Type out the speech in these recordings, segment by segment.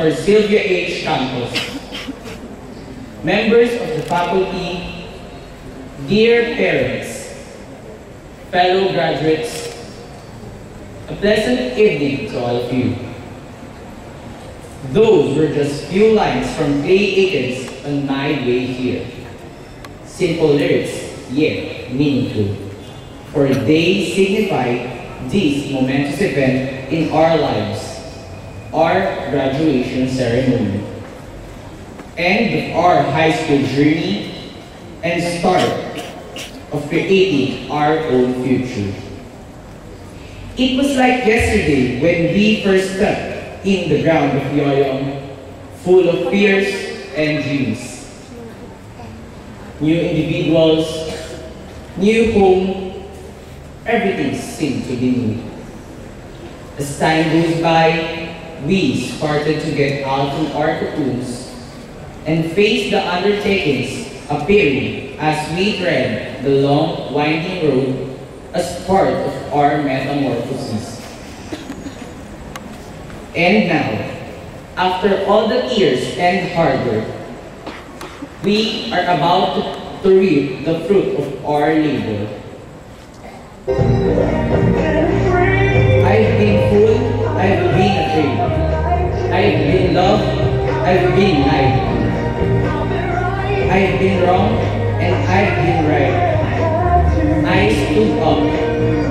our Sylvia H. campus, members of the faculty, dear parents, fellow graduates, a pleasant evening to all of you. Those were just few lines from Clay Aikens on my way here. Simple lyrics, yet meaningful, for they signify this momentous event in our lives, our graduation ceremony, end of our high school journey, and start of creating our own future. It was like yesterday when we first stepped in the ground of Yoyong, full of fears and dreams. New individuals, new home, everything seemed to be new. As time goes by, we started to get out from our cocoons and face the undertakings appearing as we tread the long, winding road as part of our metamorphosis. And now, after all the years and hard work, we are about to reap the fruit of our labor. I've been fooled, I've been afraid. I've been loved, I've been lied. I've been wrong, and I've been right. I stood up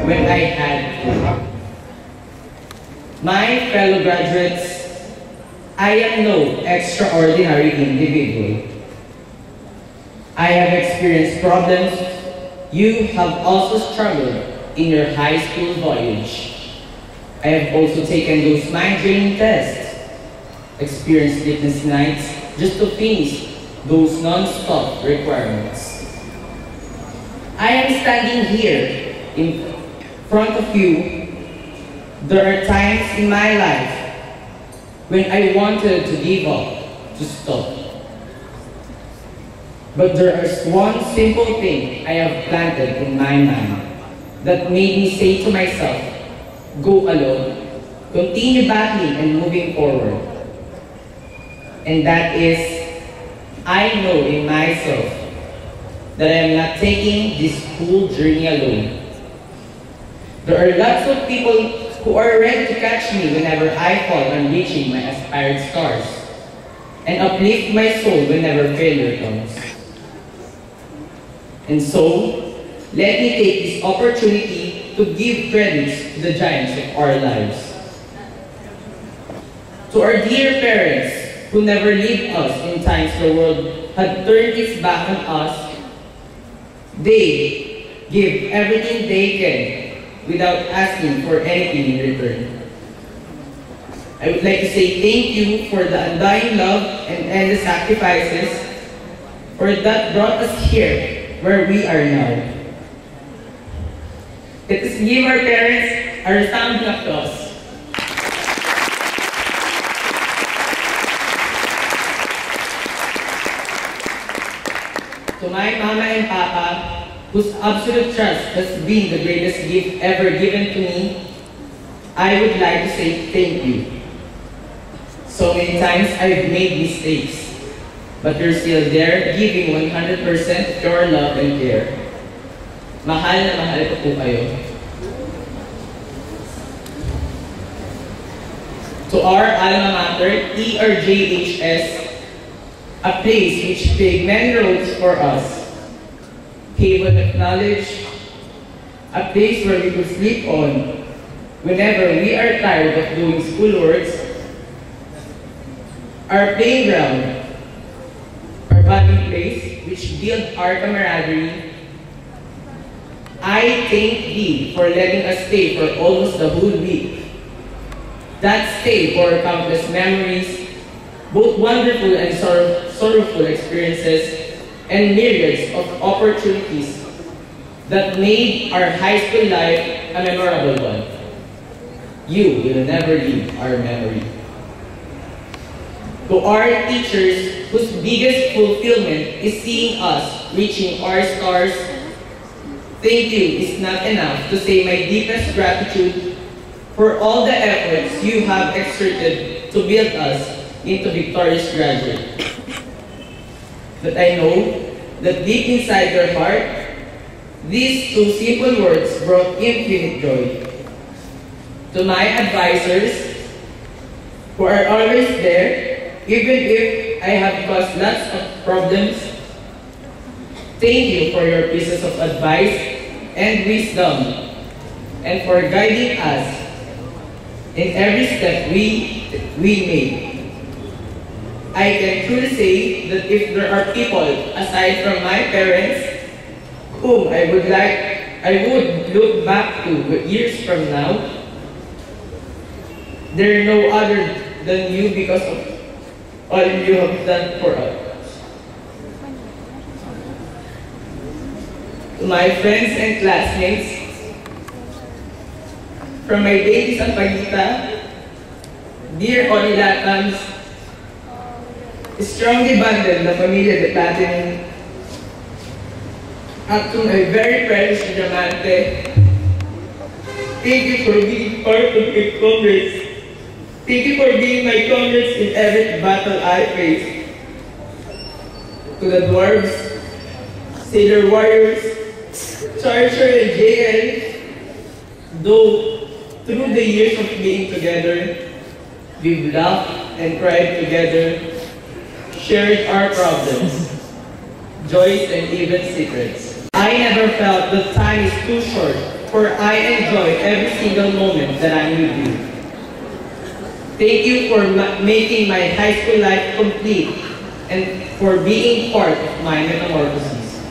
when I had to. My fellow graduates, I am no extraordinary individual. I have experienced problems. You have also struggled in your high school voyage. I have also taken those mind-draining tests, experienced sleepless nights just to finish those non-stop requirements. I am standing here in front of you. There are times in my life when I wanted to give up, to stop. But there is one simple thing I have planted in my mind that made me say to myself, go alone, continue battling and moving forward. And that is, I know in myself that I am not taking this whole journey alone. There are lots of people who are ready to catch me whenever I fall on reaching my aspired stars, and uplift my soul whenever failure comes. And so, let me take this opportunity to give credits to the giants of our lives. To our dear parents who never leave us in times the world had turned its back on us, they give everything they can without asking for anything in return. I would like to say thank you for the undying love and endless sacrifices, for that brought us here where we are now. Let us give our parents a resounding applause. To my mama and papa, whose absolute trust has been the greatest gift ever given to me, I would like to say thank you. So many times I've made mistakes, but you're still there, giving 100% of your love and care. Mahal na mahal ko po kayo. To our alma mater, ERJHS, a place which played many roles for us, haven of knowledge, a place where we could sleep on whenever we are tired of doing schoolworks, our playground, our bonding place which built our camaraderie. I thank thee for letting us stay for almost the whole week. That stay for countless memories, both wonderful and sorrowful experiences, and myriads of opportunities that made our high school life a memorable one. You will never leave our memory. To our teachers, whose biggest fulfillment is seeing us reaching our stars, thank you is not enough to say my deepest gratitude for all the efforts you have exerted to build us into victorious graduate. But I know that deep inside your heart, these two simple words brought infinite joy. To my advisors, who are always there, even if I have caused lots of problems, thank you for your pieces of advice and wisdom, and for guiding us in every step we make. I can truly say that if there are people aside from my parents whom I would look back to years from now, they're no other than you because of all you have done for us. To my friends and classmates, from my days sa Pagita, dear Onilatans, strongly bonded na pamilya de Platinum, at to my very precious Diamante, thank you for being part of my Congress. Thank you for being my comrades in every battle I face. To the dwarves, sailor warriors, Charger and JL, though through the years of being together, we've laughed and cried together, shared our problems, joys and even secrets. I never felt that time is too short, for I enjoy every single moment that I'm with you. Thank you for making my high school life complete and for being part of my metamorphosis.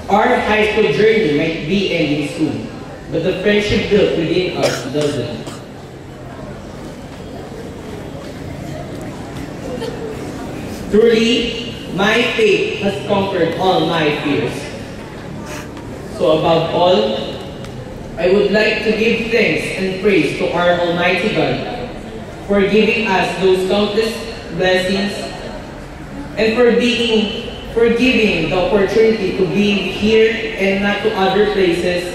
Our high school journey might be ending soon, but the friendship built within us doesn't. Truly, my faith has conquered all my fears. So above all, I would like to give thanks and praise to our Almighty God for giving us those countless blessings and for giving the opportunity to be here and not to other places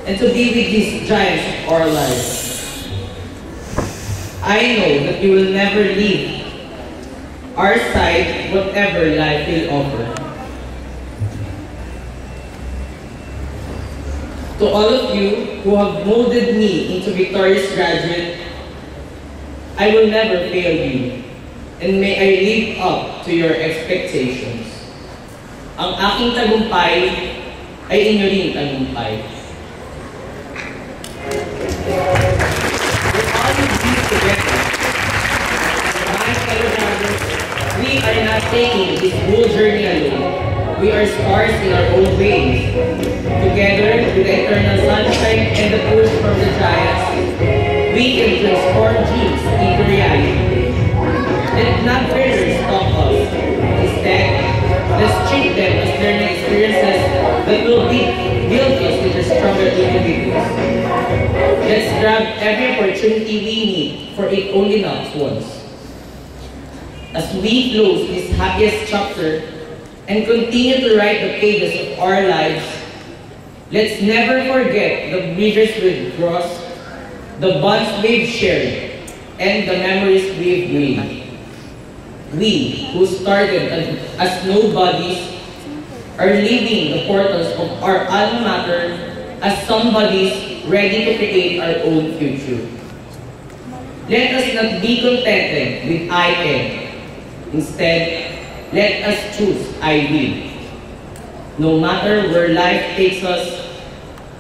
and to be with these giants of our lives. I know that you will never leave our side whatever life will offer. To all of you who have molded me into victorious graduate, I will never fail you, and may I live up to your expectations. Ang aking tagumpay ay inyo ring tagumpay. With all of these together, my fellow brothers, we are not taking this whole journey alone. We are stars in our own ways. Together with the eternal sunshine and the push from the giants, we can transform dreams into reality. Let not failures stop us. Instead, let's treat them as learning experiences that will build us into stronger individuals. Let's grab every opportunity we need, for it only knocks once. As we close this happiest chapter and continue to write the pages of our lives, let's never forget the bridges we've crossed, the bonds we've shared, and the memories we've made. We, who started as nobodies, are leaving the portals of our alma mater as somebodies ready to create our own future. Let us not be contented with I can. Instead, let us choose I will. No matter where life takes us,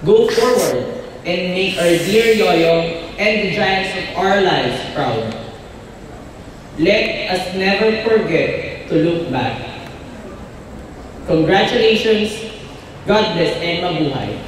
go forward and make our dear Yoyo and the giants of our lives proud. Let us never forget to look back. Congratulations, God bless, and mabuhay.